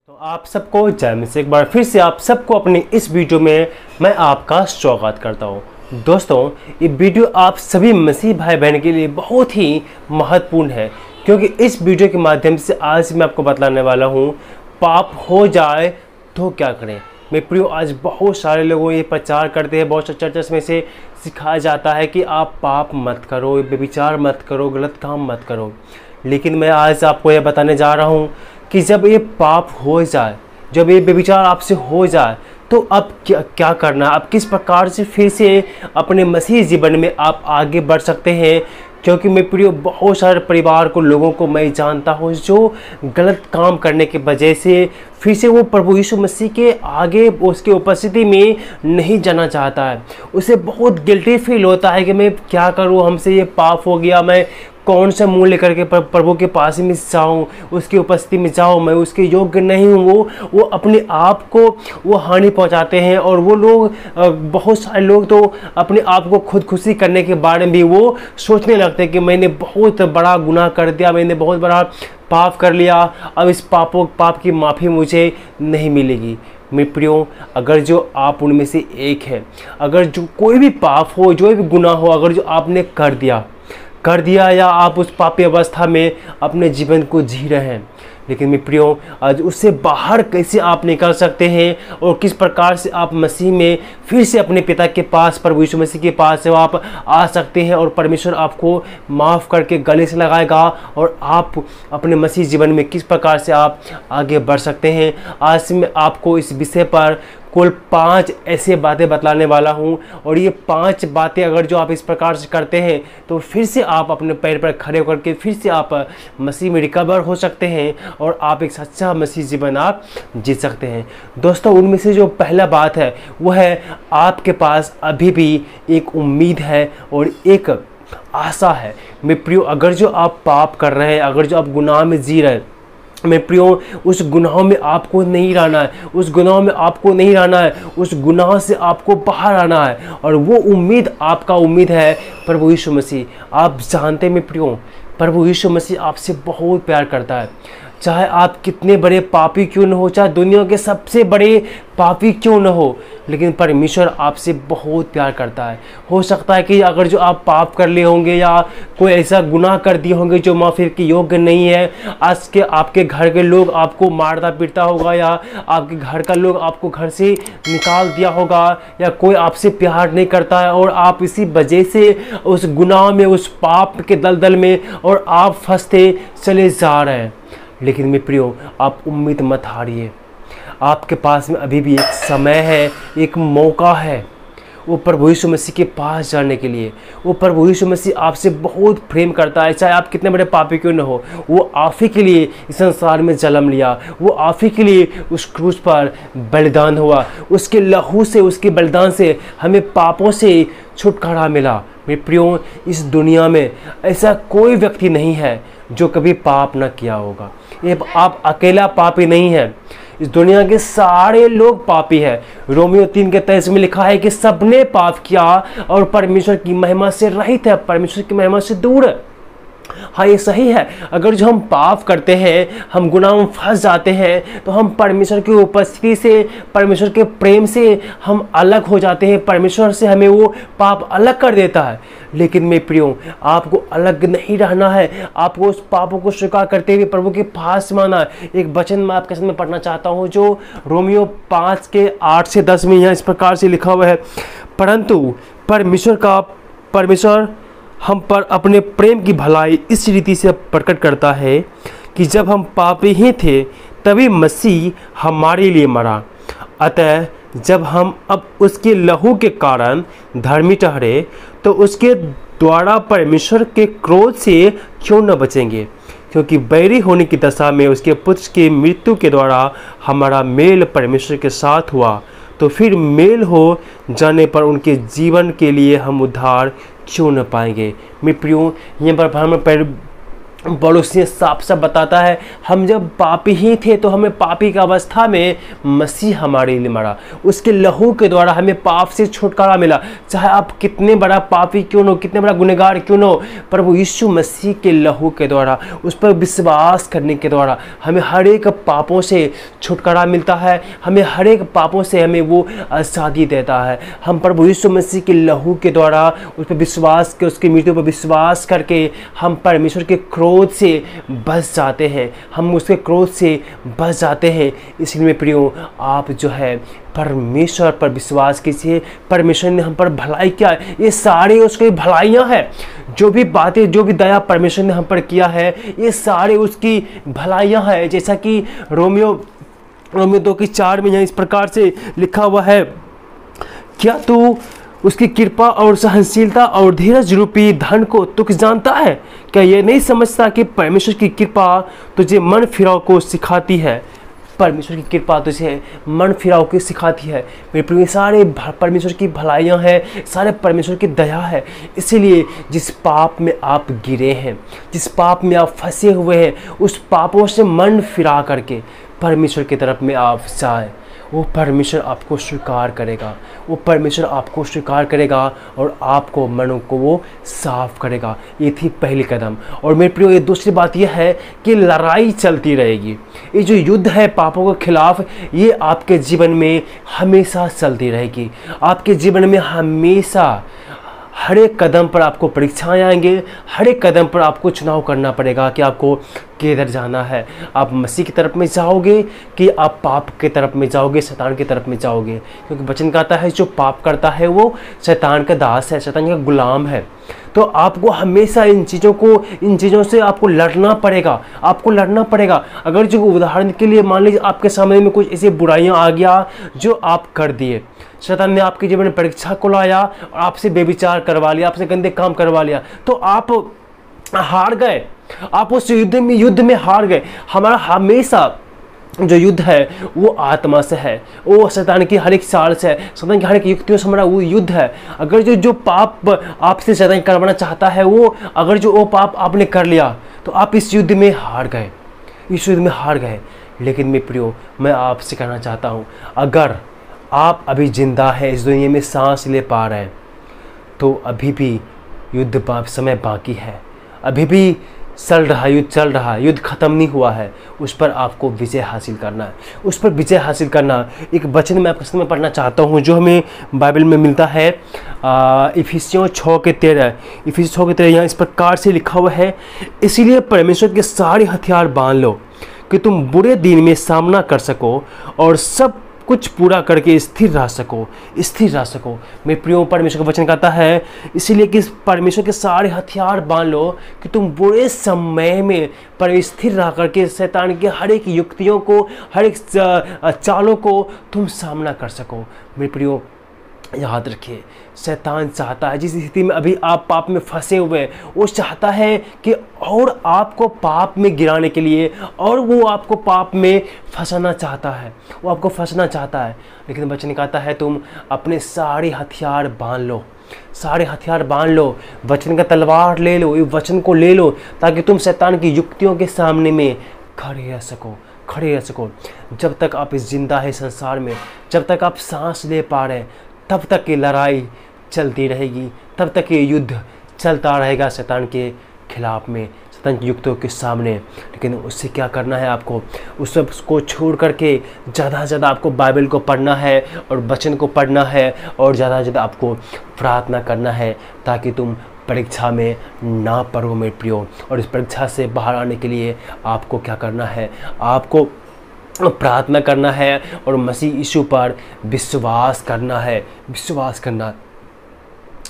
तो आप सबको जय मसीह। एक बार फिर से आप सबको अपने इस वीडियो में मैं आपका स्वागत करता हूं। दोस्तों, ये वीडियो आप सभी मसीह भाई बहन के लिए बहुत ही महत्वपूर्ण है, क्योंकि इस वीडियो के माध्यम से आज मैं आपको बतलाने वाला हूं, पाप हो जाए तो क्या करें। मेरे प्रियो, आज बहुत सारे लोगों ये प्रचार करते हैं, बहुत से चर्चेस में से सिखाया जाता है कि आप पाप मत करो, व्यभिचार मत करो, गलत काम मत करो। लेकिन मैं आज आपको यह बताने जा रहा हूँ कि जब ये पाप हो जाए, जब ये व्यभिचार आपसे हो जाए, तो अब क्या करना है, आप किस प्रकार से फिर से अपने मसीह जीवन में आप आगे बढ़ सकते हैं। क्योंकि मैं प्रियो, बहुत सारे परिवार को, लोगों को मैं जानता हूँ जो गलत काम करने की वजह से फिर से वो प्रभु यीशु मसीह के आगे उसके उपस्थिति में नहीं जाना चाहता है। उसे बहुत गिल्टी फील होता है कि मैं क्या करूँ, हमसे ये पाप हो गया, मैं कौन सा मुंह लेकर के प्रभु के पास में जाऊँ, उसकी उपस्थिति में जाऊँ, मैं उसके योग्य नहीं हूँ। वो अपने आप को वो हानि पहुँचाते हैं। और वो लोग, बहुत सारे लोग तो अपने आप को खुदकुशी करने के बारे में भी वो सोचने लगते हैं कि मैंने बहुत बड़ा गुनाह कर दिया, मैंने बहुत बड़ा पाप कर लिया, अब इस पाप की माफ़ी मुझे नहीं मिलेगी। मेरे प्रियो, अगर जो आप उनमें से एक है, अगर जो कोई भी पाप हो, जो भी गुनाह हो, अगर जो आपने कर दिया या आप उस पापी अवस्था में अपने जीवन को जी रहे हैं, लेकिन मेरे प्रियो, आज उससे बाहर कैसे आप निकल सकते हैं और किस प्रकार से आप मसीह में फिर से अपने पिता के पास, प्रभु यीशु मसीह के पास से आप आ सकते हैं और परमेश्वर आपको माफ़ करके गले से लगाएगा और आप अपने मसीह जीवन में किस प्रकार से आप आगे बढ़ सकते हैं। आज मैं आपको इस विषय पर कुल 5 ऐसे बातें बतलाने वाला हूं, और ये 5 बातें अगर जो आप इस प्रकार से करते हैं तो फिर से आप अपने पैर पर खड़े होकर के फिर से आप मसीह में रिकवर हो सकते हैं और आप एक सच्चा मसीह जीवन आप जी सकते हैं। दोस्तों, उनमें से जो पहला बात है वो है, आपके पास अभी भी एक उम्मीद है और एक आशा है। मेरे प्रियो, अगर जो आप पाप कर रहे हैं, अगर जो आप गुनाह में जी रहे हैं, मेरे प्रियो, उस गुनाह में आपको नहीं रहना है, उस गुनाह में आपको नहीं रहना है, उस गुनाह से आपको बाहर आना है। और वो उम्मीद, आपका उम्मीद है प्रभु यीशु मसीह। आप जानते हैं मेरे प्रियो, प्रभु यीशु मसीह आपसे बहुत प्यार करता है। चाहे आप कितने बड़े पापी क्यों न हो, चाहे दुनिया के सबसे बड़े पापी क्यों न हो, लेकिन परमेश्वर आपसे बहुत प्यार करता है। हो सकता है कि अगर जो आप पाप कर लिए होंगे या कोई ऐसा गुनाह कर दिए होंगे जो माफ़ी के योग्य नहीं है, आज के आपके घर के लोग आपको मारता पीटता होगा, या आपके घर का लोग आपको घर से निकाल दिया होगा, या कोई आपसे प्यार नहीं करता है और आप इसी वजह से उस गुनाह में, उस पाप के दलदल में और आप फंसते चले जा रहे हैं। लेकिन मेरे प्रियो, आप उम्मीद मत हारिए। आपके पास में अभी भी एक समय है, एक मौका है वो प्रभु यीशु मसीह के पास जाने के लिए। वो प्रभु यीशु मसीह आपसे बहुत प्रेम करता है, चाहे आप कितने बड़े पापी क्यों न हो। वो आप ही के लिए इस संसार में जन्म लिया, वो आप ही के लिए उस क्रूस पर बलिदान हुआ। उसके लहू से, उसके बलिदान से हमें पापों से छुटकारा मिला। मेरे प्रियो, इस दुनिया में ऐसा कोई व्यक्ति नहीं है जो कभी पाप न किया होगा। ये आप अकेला पापी नहीं है, इस दुनिया के सारे लोग पापी हैं। रोमियो 3:23 में लिखा है कि सबने पाप किया और परमेश्वर की महिमा से रहित है, परमेश्वर की महिमा से दूर है। हाँ, ये सही है। अगर जो हम पाप करते हैं, हम गुनाह में फंस जाते हैं, तो हम परमेश्वर की उपस्थिति से, परमेश्वर के प्रेम से हम अलग हो जाते हैं। परमेश्वर से हमें वो पाप अलग कर देता है। लेकिन मेरे प्रियो, आपको अलग नहीं रहना है, आपको उस पापों को स्वीकार करते हुए प्रभु के पास माना है। एक वचन मैं आपके सामने पढ़ना चाहता हूँ, जो रोमियो 5:8-10 में यहाँ इस प्रकार से लिखा हुआ है, परंतु परमेश्वर हम पर अपने प्रेम की भलाई इस रीति से प्रकट करता है कि जब हम पापी ही थे तभी मसीह हमारे लिए मरा। अतः जब हम अब उसके लहू के कारण धर्मी ठहरे, तो उसके द्वारा परमेश्वर के क्रोध से क्यों न बचेंगे। क्योंकि बैरी होने की दशा में उसके पुत्र की मृत्यु के द्वारा हमारा मेल परमेश्वर के साथ हुआ, तो फिर मेल हो जाने पर उनके जीवन के लिए हम उद्धार क्यों न पाएंगे। मेरे प्रियो, यहाँ पर हम पड़ोसी साफ साफ बताता है, हम जब पापी ही थे तो हमें पापी की अवस्था में मसीह हमारे लिए मरा, उसके लहू के द्वारा हमें पाप से छुटकारा मिला। चाहे आप कितने बड़ा पापी क्यों न हो, कितने बड़ा गुनहगार क्यों न हो, प्रभु यीशु मसीह के लहू के द्वारा, उस पर विश्वास करने के द्वारा हमें हर एक पापों से छुटकारा मिलता है, हमें हर एक पापों से हमें वो आज़ादी देता है। हम प्रभु यीशु मसीह के लहू के द्वारा उस पर विश्वास के, उसकी मृत्यु पर विश्वास करके हम परमेश्वर के क्रोध से बच जाते हैं, हम उसके क्रोध से बच जाते हैं। इसलिए मेरे प्रियो, आप जो है परमेश्वर पर विश्वास कीजिए। परमेश्वर ने हम पर भलाई किया है, ये सारी उसकी भलाइयाँ हैं। जो भी बातें, जो भी दया परमेश्वर ने हम पर किया है, ये सारे उसकी भलाइयाँ हैं। जैसा कि रोमियो 2:4 में यहाँ इस प्रकार से लिखा हुआ है, क्या तू उसकी कृपा और सहनशीलता और धीरज रूपी धन को तुक जानता है? क्या ये नहीं समझता कि परमेश्वर की कृपा तुझे मन फिराव को सिखाती है? परमेश्वर की कृपा तुझे मन फिराव को सिखाती है। मेरे प्रिय, सारे परमेश्वर की भलाइयाँ हैं, सारे परमेश्वर की दया है। इसीलिए जिस पाप में आप गिरे हैं, जिस पाप में आप फंसे हुए हैं, उस पापों से मन फिरा करके परमेश्वर की तरफ में आप जाए, वो परमेश्वर आपको स्वीकार करेगा, वो परमेश्वर आपको स्वीकार करेगा और आपको मनों को वो साफ करेगा। ये थी पहली कदम। और मेरे प्रियो, ये दूसरी बात यह है कि लड़ाई चलती रहेगी। ये जो युद्ध है पापों के खिलाफ, ये आपके जीवन में हमेशा चलती रहेगी। आपके जीवन में हमेशा हर एक कदम पर आपको परीक्षाएं आएंगे, हर एक कदम पर आपको चुनाव करना पड़ेगा कि आपको किधर जाना है। आप मसीह की तरफ में जाओगे कि आप पाप की तरफ में जाओगे, शैतान की तरफ में जाओगे। क्योंकि वचन कहता है जो पाप करता है वो शैतान का दास है, शैतान का गुलाम है। तो आपको हमेशा इन चीज़ों से आपको लड़ना पड़ेगा, आपको लड़ना पड़ेगा। अगर जो उदाहरण के लिए मान लीजिए आपके सामने में कुछ ऐसी बुराइयां आ गया जो आप कर दिए, शैतान ने आपके जीवन में परीक्षा को लाया और आपसे बेविचार करवा लिया, आपसे गंदे काम करवा लिया, तो आप हार गए, आप उस युद्ध में हार गए। हमारा हमेशा जो युद्ध है वो आत्मा से है, वो शैतान की हर एक चाल से है, शैतान की हर एक युक्तियों से हमारा वो युद्ध है। अगर जो पाप आपसे शैतान करवाना चाहता है, वो अगर जो वो पाप आपने कर लिया तो आप इस युद्ध में हार गए, इस युद्ध में हार गए। लेकिन मेरे प्रियो, मैं आपसे कहना चाहता हूँ, अगर आप अभी जिंदा है, इस दुनिया में सांस ले पा रहे हैं, तो अभी भी युद्ध समय बाकी है, अभी भी चल रहा है, युद्ध खत्म नहीं हुआ है। उस पर आपको विजय हासिल करना है, उस पर विजय हासिल करना। एक वचन मैं आपके सामने पढ़ना चाहता हूँ जो हमें बाइबल में मिलता है, इफिसियों 6:13 यहाँ इस प्रकार से लिखा हुआ है, इसीलिए परमेश्वर के सारे हथियार बांध लो कि तुम बुरे दिन में सामना कर सको और सब कुछ पूरा करके स्थिर रह सको। मेरे प्रियो, परमेश्वर का वचन कहता है इसीलिए कि परमेश्वर के सारे हथियार बांध लो कि तुम बुरे समय में पर स्थिर रह करके शैतान के हर एक युक्तियों को, हर एक चालों को तुम सामना कर सको। मेरे प्रियो, याद रखिए, शैतान चाहता है, जिस स्थिति में अभी आप पाप में फंसे हुए हैं, वो चाहता है कि और आपको पाप में गिराने के लिए, और वो आपको पाप में फंसाना चाहता है, वो आपको फंसना चाहता है। लेकिन वचन कहता है तुम अपने सारे हथियार बांध लो, सारे हथियार बांध लो, वचन का तलवार ले लो, ये वचन को ले लो, ताकि तुम शैतान की युक्तियों के सामने में खड़े रह सको। जब तक आप इस जिंदा है संसार में, जब तक आप सांस ले पा रहे हैं, तब तक ये लड़ाई चलती रहेगी, तब तक ये युद्ध चलता रहेगा शैतान के खिलाफ में, शैतान की युक्तियों के सामने। लेकिन उससे क्या करना है आपको? उस सबको छोड़ करके ज़्यादा से ज़्यादा आपको बाइबल को पढ़ना है और वचन को पढ़ना है, और ज़्यादा से ज़्यादा आपको प्रार्थना करना है, ताकि तुम परीक्षा में ना पड़ो मेरे प्रियो। और इस परीक्षा से बाहर आने के लिए आपको क्या करना है? आपको प्रार्थना करना है और मसीह यीशु पर विश्वास करना।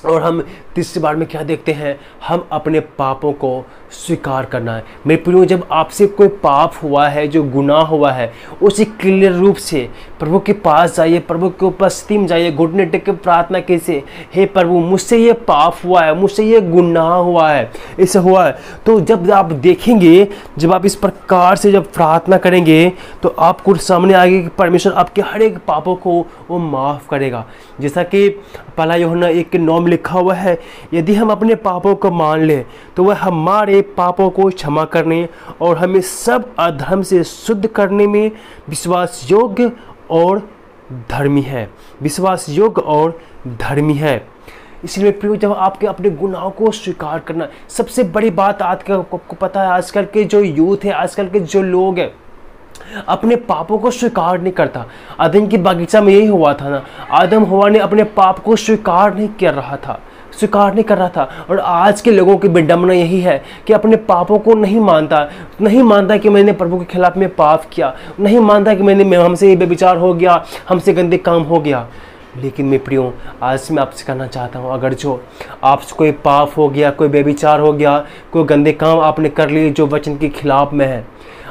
और हम तीसरी बार में क्या देखते हैं? हम अपने पापों को स्वीकार करना है। मेरे प्रियो, जब आपसे कोई पाप हुआ है, जो गुनाह हुआ है, उसे क्लियर रूप से प्रभु के पास जाइए, प्रभु के उपस्थिति में जाइए, घुटने टेक के प्रार्थना कीजिए, हे प्रभु मुझसे ये पाप हुआ है, मुझसे ये गुनाह हुआ है, ऐसा हुआ है। तो जब आप देखेंगे, जब आप इस प्रकार से जब प्रार्थना करेंगे, तो आपको सामने आएगा कि परमेश्वर आपके हर एक पापों को वो माफ़ करेगा। जैसा कि पहला यूहन्ना 1 के 9 में लिखा हुआ है, यदि हम अपने पापों को मान लें तो वह हमारे पापों को क्षमा करने और हमें सब अधर्म से शुद्ध करने में विश्वास योग्य और धर्मी है। विश्वास योग्य और धर्मी है। इसलिए प्रियो, जब आपके अपने गुनाहों को स्वीकार करना, सबसे बड़ी बात आपको पता है, आजकल के जो यूथ है, आजकल के जो लोग हैं, अपने पापों को स्वीकार नहीं करता। आदम की बागीचा में यही हुआ था ना, आदम हवा ने अपने पाप को स्वीकार नहीं कर रहा था। और आज के लोगों की विडंबना यही है कि अपने पापों को नहीं मानता कि मैंने प्रभु के खिलाफ में पाप किया, नहीं मानता कि हमसे बेविचार हो गया, हमसे गंदे काम हो गया। लेकिन मैं प्रियो, आज मैं आपसे कहना चाहता हूँ, अगर जो आपसे कोई पाप हो गया, कोई बेविचार हो गया, कोई गंदे काम आपने कर लिए जो वचन के खिलाफ में है,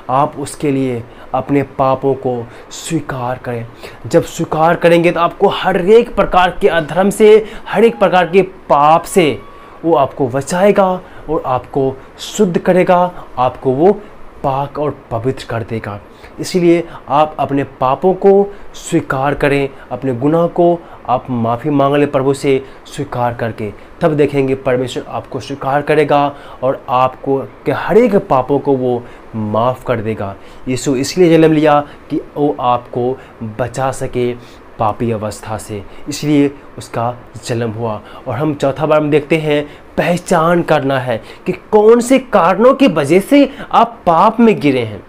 आप उसके लिए अपने पापों को स्वीकार करें। जब स्वीकार करेंगे तो आपको हर एक प्रकार के अधर्म से, हर एक प्रकार के पाप से वो आपको बचाएगा और आपको शुद्ध करेगा, आपको वो पाक और पवित्र कर देगा। इसलिए आप अपने पापों को स्वीकार करें, अपने गुनाह को आप माफ़ी मांग लें प्रभु से स्वीकार करके, तब देखेंगे परमेश्वर आपको स्वीकार करेगा और आपको के हर एक पापों को वो माफ़ कर देगा। यीशु इसलिए जन्म लिया कि वो आपको बचा सके पापी अवस्था से, इसलिए उसका जन्म हुआ। और हम चौथा बार में देखते हैं, पहचान करना है कि कौन से कारणों की वजह से आप पाप में गिरे हैं।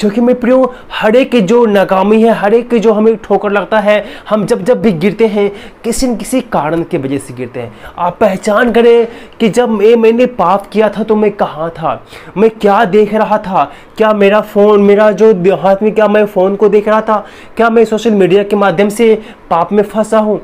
क्योंकि मैं प्रियो, हर एक की जो नाकामी है, हर एक की जो हमें ठोकर लगता है, हम जब भी गिरते हैं किसी न किसी कारण की वजह से गिरते हैं। आप पहचान करें कि जब मैंने पाप किया था तो मैं कहाँ था, मैं क्या देख रहा था, क्या मेरा फ़ोन, मेरा जो हाथ में, क्या मैं फ़ोन को देख रहा था, क्या मैं सोशल मीडिया के माध्यम से पाप में फंसा हूँ,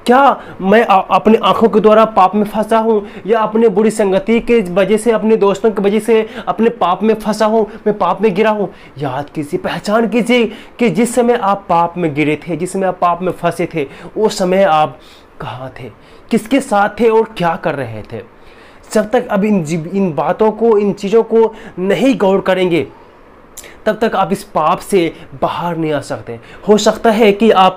क्या मैं अपने आंखों के द्वारा पाप में फंसा हूँ, या अपने बुरी संगति के वजह से, अपने दोस्तों की वजह से अपने पाप में फंसा हूँ, मैं पाप में गिरा हूँ। याद कीजिए, पहचान कीजिए कि जिस समय आप पाप में गिरे थे, जिस समय आप पाप में फंसे थे, उस समय आप कहाँ थे, किसके साथ थे और क्या कर रहे थे। जब तक अब इन बातों को, इन चीज़ों को नहीं गौर करेंगे, तब तक आप इस पाप से बाहर नहीं आ सकते। हो सकता है कि आप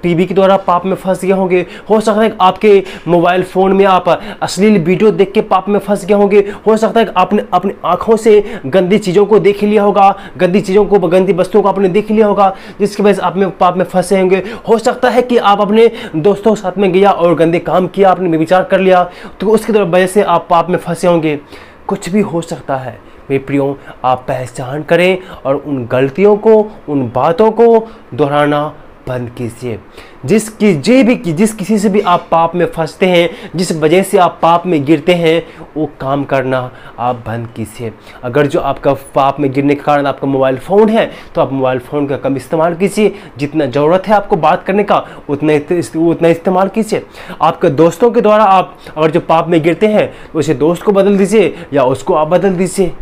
टीवी के द्वारा पाप में फंस गए होंगे, हो सकता है कि आपके मोबाइल फ़ोन में आप अश्लील वीडियो देख के पाप में फंस गए होंगे, हो सकता है कि आपने अपनी आँखों से गंदी चीज़ों को देख लिया होगा, गंदी वस्तुओं को आपने देख लिया होगा, जिसकी वजह से आप में पाप में फंसे होंगे। हो सकता है कि आप अपने दोस्तों के साथ में गया और गंदे काम किया, आपने व्यभिचार कर लिया, तो उसकी वजह से आप पाप में फंसे होंगे। कुछ भी हो सकता है। मेरे प्रियो, आप पहचान करें और उन गलतियों को, उन बातों को दोहराना बंद कीजिए। जिस किसी से भी आप पाप में फंसते हैं, जिस वजह से आप पाप में गिरते हैं, वो काम करना आप बंद कीजिए। अगर जो आपका पाप में गिरने के कारण आपका मोबाइल फ़ोन है, तो आप मोबाइल फ़ोन का कम इस्तेमाल कीजिए। जितना ज़रूरत है आपको बात करने का, उतना इस्तेमाल कीजिए। आपके दोस्तों के द्वारा आप अगर जो पाप में गिरते हैं, तो उसे दोस्त को बदल दीजिए या उसको आप बदल दीजिए।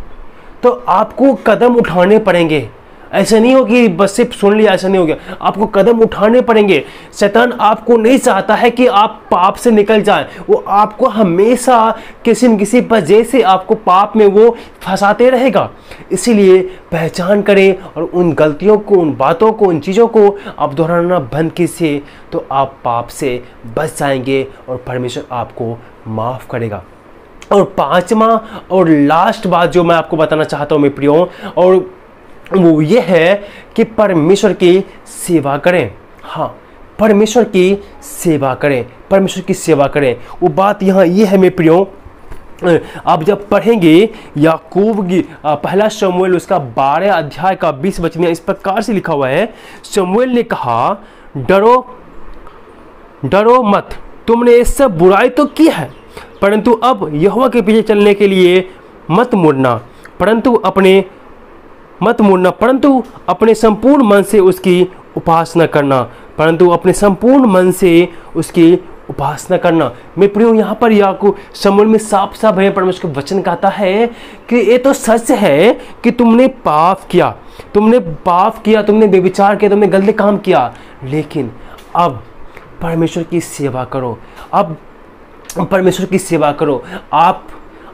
तो आपको कदम उठाने पड़ेंगे। ऐसा नहीं हो कि बस सिर्फ सुन लिया, ऐसा नहीं हो गया, आपको कदम उठाने पड़ेंगे। शैतान आपको नहीं चाहता है कि आप पाप से निकल जाएं, वो आपको हमेशा किसी न किसी वजह से आपको पाप में वो फंसाते रहेगा। इसीलिए पहचान करें और उन गलतियों को, उन बातों को, उन चीज़ों को आप दोहराना बंद कीजिए, तो आप पाप से बच जाएंगे और परमेश्वर आपको माफ़ करेगा। और पांचवा और लास्ट बात जो मैं आपको बताना चाहता हूँ मेरे प्रियो, और वो ये है कि परमेश्वर की सेवा करें। हाँ, परमेश्वर की सेवा करें, परमेश्वर की सेवा करें। वो बात यहाँ ये है मेरे प्रियो, आप जब पढ़ेंगे याकूब की पहला शमूएल उसका 12 अध्याय का 20 वचन, इस प्रकार से लिखा हुआ है, शमूएल ने कहा, डरो मत, तुमने ये सब बुराई तो की है, परंतु अब यहोवा के पीछे चलने के लिए मत मुड़ना, परंतु अपने संपूर्ण मन से उसकी उपासना करना, परंतु अपने संपूर्ण मन से उसकी उपासना करना। मैं प्रियो, यहाँ पर याकूब शमूएल में साफ साफ है, परमेश्वर का वचन कहता है कि ये तो सच है कि तुमने पाप किया, तुमने बेविचार किया, तुमने गलत काम किया, लेकिन अब परमेश्वर की सेवा करो, अब परमेश्वर की सेवा करो।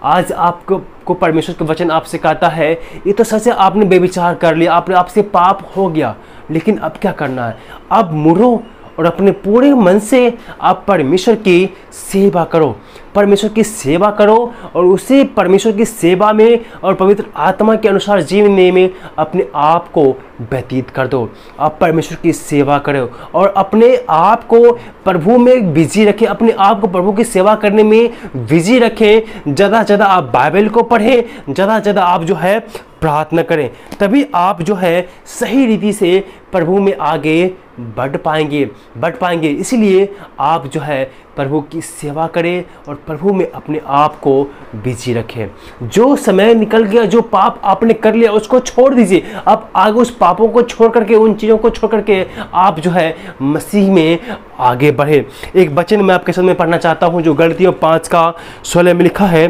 आज आपको परमेश्वर का वचन आपसे कहता है, ये तो सच है आपने बेविचार कर लिया, आपसे पाप हो गया, लेकिन अब क्या करना है? अब मुड़ो और अपने पूरे मन से आप परमेश्वर की सेवा करो, परमेश्वर की सेवा करो और उसी परमेश्वर की सेवा में और पवित्र आत्मा के अनुसार जीने में अपने आप को व्यतीत कर दो। आप परमेश्वर की सेवा करो और अपने आप को प्रभु में बिजी रखें, अपने आप को प्रभु की सेवा करने में बिजी रखें। ज़्यादा से ज़्यादा आप बाइबल को पढ़ें, ज़्यादा से ज़्यादा आप जो है प्रार्थना करें, तभी आप जो है सही रीति से प्रभु में आगे बढ़ पाएंगे। इसलिए आप जो है प्रभु की सेवा करें और प्रभु में अपने आप को बिजी रखें। जो समय निकल गया, जो पाप आपने कर लिया उसको छोड़ दीजिए। आप आगे उस पापों को छोड़ करके, उन चीज़ों को छोड़ करके आप जो है मसीह में आगे बढ़े। एक वचन मैं आपके सामने पढ़ना चाहता हूँ जो गलतियों 5:16 में लिखा है,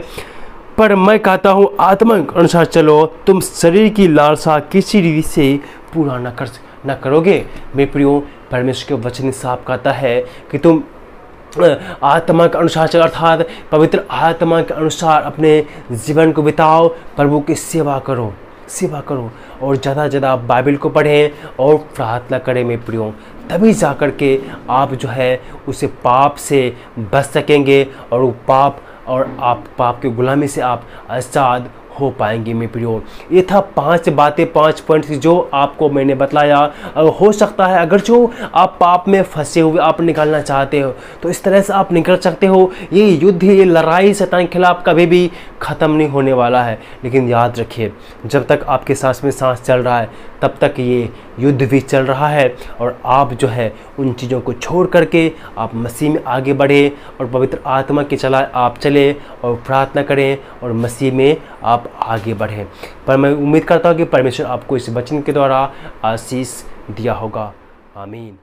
पर मैं कहता हूँ आत्मा के अनुसार चलो, तुम शरीर की लालसा किसी रीति से पूरा न करोगे। मेरे प्रियो, परमेश्वर के वचन साफ कहता है कि तुम आत्मा के अनुसार चलो, अर्थात पवित्र आत्मा के अनुसार अपने जीवन को बिताओ, प्रभु की सेवा करो और ज़्यादा से ज़्यादा बाइबल को पढ़ें और प्रार्थना करें। मेरे प्रियो, तभी जा कर के आप जो है उसे पाप से बच सकेंगे और वो आप पाप की गुलामी से आप आज़ाद हो पाएंगे। मेरे प्रियो, ये था 5 बातें, 5 पॉइंट जो आपको मैंने बताया। हो सकता है अगर जो आप पाप में फंसे हुए आप निकालना चाहते हो तो इस तरह से आप निकल सकते हो। ये युद्ध, ये लड़ाई शैतान के खिलाफ कभी भी ख़त्म नहीं होने वाला है। लेकिन याद रखिए, जब तक आपके सांस में सांस चल रहा है तब तक ये युद्ध भी चल रहा है और आप जो है उन चीज़ों को छोड़ करके आप मसीह में आगे बढ़े और पवित्र आत्मा के आप चले और प्रार्थना करें और मसीह में आप आगे बढ़ें। पर मैं उम्मीद करता हूँ कि परमेश्वर आपको इस वचन के द्वारा आशीष दिया होगा। आमीन।